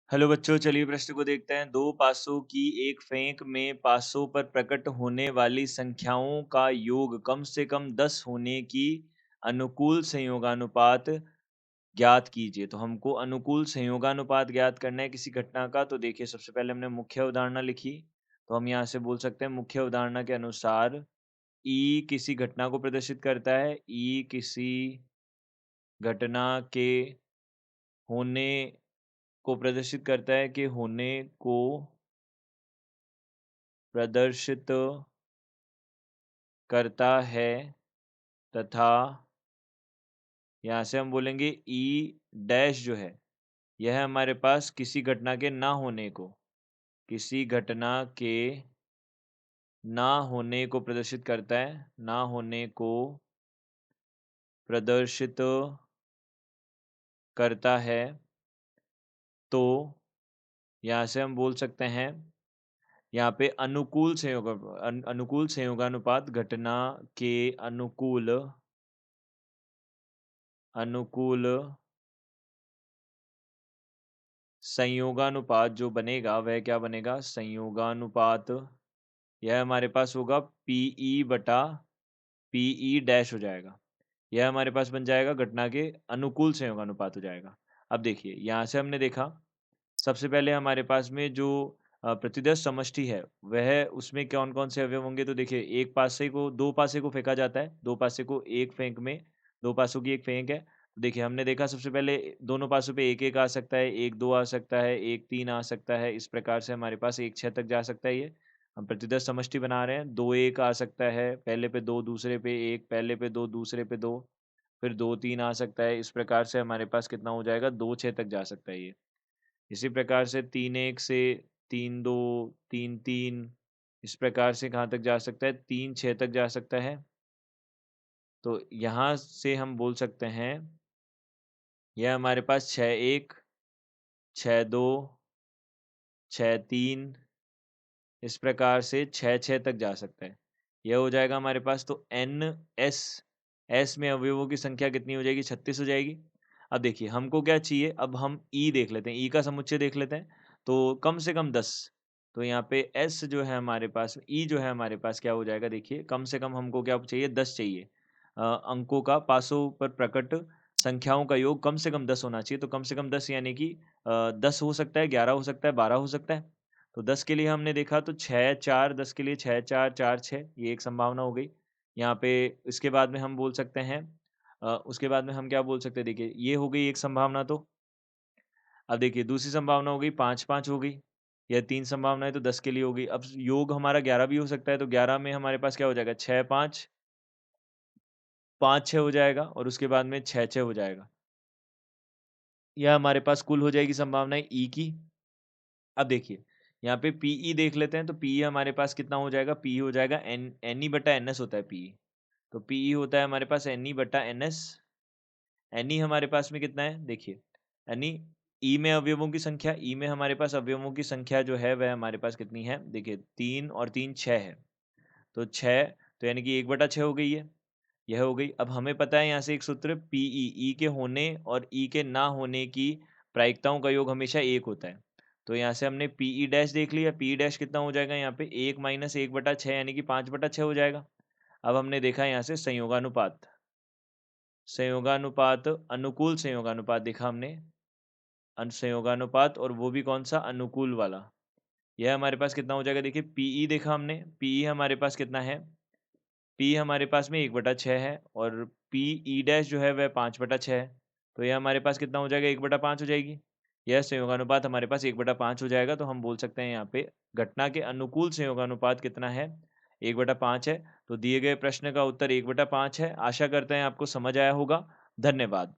Hello बच्चों, चलिए प्रश्न को देखते हैं। दो पासों की एक फेंक में पासों पर प्रकट होने वाली संख्याओं का योग कम से कम 10 होने की अनुकूल संयोगानुपात ज्ञात कीजिए। तो हमको अनुकूल संयोगानुपात ज्ञात करना है किसी घटना का। तो देखिए, सबसे पहले हमने मुख्य अवधारणा लिखी, तो हम यहाँ से बोल सकते हैं मुख्य अवधारणा के अनुसार ई किसी घटना को प्रदर्शित करता है। ई किसी घटना के होने को प्रदर्शित करता है कि होने को प्रदर्शित करता है तथा यहाँ से हम बोलेंगे ई डैश जो है यह हमारे पास किसी घटना के ना होने को किसी घटना के ना होने को प्रदर्शित करता है, ना होने को प्रदर्शित करता है। तो यहाँ से हम बोल सकते हैं यहाँ पे अनुकूल संयोगानुपात घटना के अनुकूल संयोगानुपात जो बनेगा वह क्या बनेगा? संयोगानुपात यह हमारे पास होगा पीई बटा पीई डैश हो जाएगा। यह हमारे पास बन जाएगा घटना के अनुकूल संयोगानुपात हो जाएगा। अब देखिए, यहाँ से हमने देखा सबसे पहले हमारे पास में जो प्रतिदर्श समष्टि है वह उसमें कौन-कौन से अवयव होंगे? तो देखिए, एक पासे को दो पासे को फेंका जाता है, दो पासे को एक फेंक में दो पासों की एक फेंक है। देखिए, हमने देखा सबसे पहले दोनों पासों पे 1-1 आ सकता है, 1-2 आ सकता है, 1-3 आ सकता है। इस प्रकार से हमारे पास 1-6 तक जा सकता है ये। हम प्रतिदर्श समष्टि बना रहे हैं, 2-1 आ सकता है, पहले पे 2 दूसरे पे 1, पहले पे 2 दूसरे पे 2, फिर 2-3 आ सकता है। इस प्रकार से हमारे पास कितना हो जाएगा? 2-6 तक जा सकता है ये। इसी प्रकार से 3-1 से 3-2, 3-3 इस प्रकार से कहाँ तक जा सकता है? 3-6 तक जा सकता है। तो यहाँ से हम बोल सकते हैं यह हमारे पास 6-1, 6-2, 6-3 इस प्रकार से 6-6 तक जा सकता है। यह हो जाएगा हमारे पास। तो एस में अवयवों की संख्या कितनी हो जाएगी? 36 हो जाएगी। अब देखिए, हमको क्या चाहिए? अब हम ई देख लेते हैं, ई का समुच्चय देख लेते हैं। तो कम से कम 10। तो यहाँ पे एस जो है हमारे पास, ई जो है हमारे पास क्या हो जाएगा? देखिए, कम से कम हमको क्या चाहिए? 10 चाहिए। अंकों का पासों पर प्रकट संख्याओं का योग कम से कम 10 होना चाहिए। तो कम से कम 10 यानी कि 10 हो सकता है, 11 हो सकता है, 12 हो सकता है। तो 10 के लिए हमने देखा तो 6, 4 10 के लिए 6, 4, 4, 6 ये एक संभावना हो गई। यहाँ पे इसके बाद में हम बोल सकते हैं उसके बाद में हम क्या बोल सकते हैं? देखिए, ये हो गई एक संभावना। तो अब देखिए, दूसरी संभावना हो गई 5, 5 हो गई। यह 3 संभावनाएँ तो 10 के लिए हो गई। अब योग हमारा 11 भी हो सकता है। तो 11 में हमारे पास क्या हो जाएगा? 6, 5, 5, 6 हो जाएगा और उसके बाद में 6, 6 हो जाएगा। यह हमारे पास कुल हो जाएगी संभावनाएँ ई की। अब देखिए, यहाँ पे पीई देख लेते हैं। तो पीई हमारे पास कितना हो जाएगा? पीई हो जाएगा एनई बटा एनएस होता है पीई। तो पीई होता है हमारे पास एनई बटा एनएस। एनई हमारे पास में कितना है? देखिए, एनई ई में अवयवों की संख्या, ई में हमारे पास अवयवों की संख्या जो है वह हमारे पास कितनी है? देखिए, 3 और 3 6 है। तो 6 तो यानी कि 1/6 हो गई है। यह हो गई। अब हमें पता है यहाँ से एक सूत्र पीई, ई के होने और ई के ना होने की प्रायिकताओं का योग हमेशा 1 होता है। तो यहाँ से हमने पीई डैश देख लिया। पीई डैश कितना हो जाएगा यहाँ पे? 1 माइनस 1/6 यानी कि 5/6 हो जाएगा। अब हमने देखा यहाँ से संयोगानुपात। संयोगानुपात, अनुकूल संयोगानुपात देखा हमने। संयोगानुपात और वो भी कौन-सा? अनुकूल वाला। यह हमारे पास कितना हो जाएगा? देखिए, पीई देखा हमने। पीई हमारे पास कितना है? पी हमारे पास में 1/6 है और पीई डैश जो है वह 5/6 है। तो यह हमारे पास कितना हो जाएगा? 1/5 हो जाएगी। यह संयोगानुपात हमारे पास 1/5 हो जाएगा। तो हम बोल सकते हैं यहाँ पे घटना के अनुकूल संयोगानुपात कितना है? 1/5 है। तो दिए गए प्रश्न का उत्तर 1/5 है। आशा करते हैं आपको समझ आया होगा। धन्यवाद।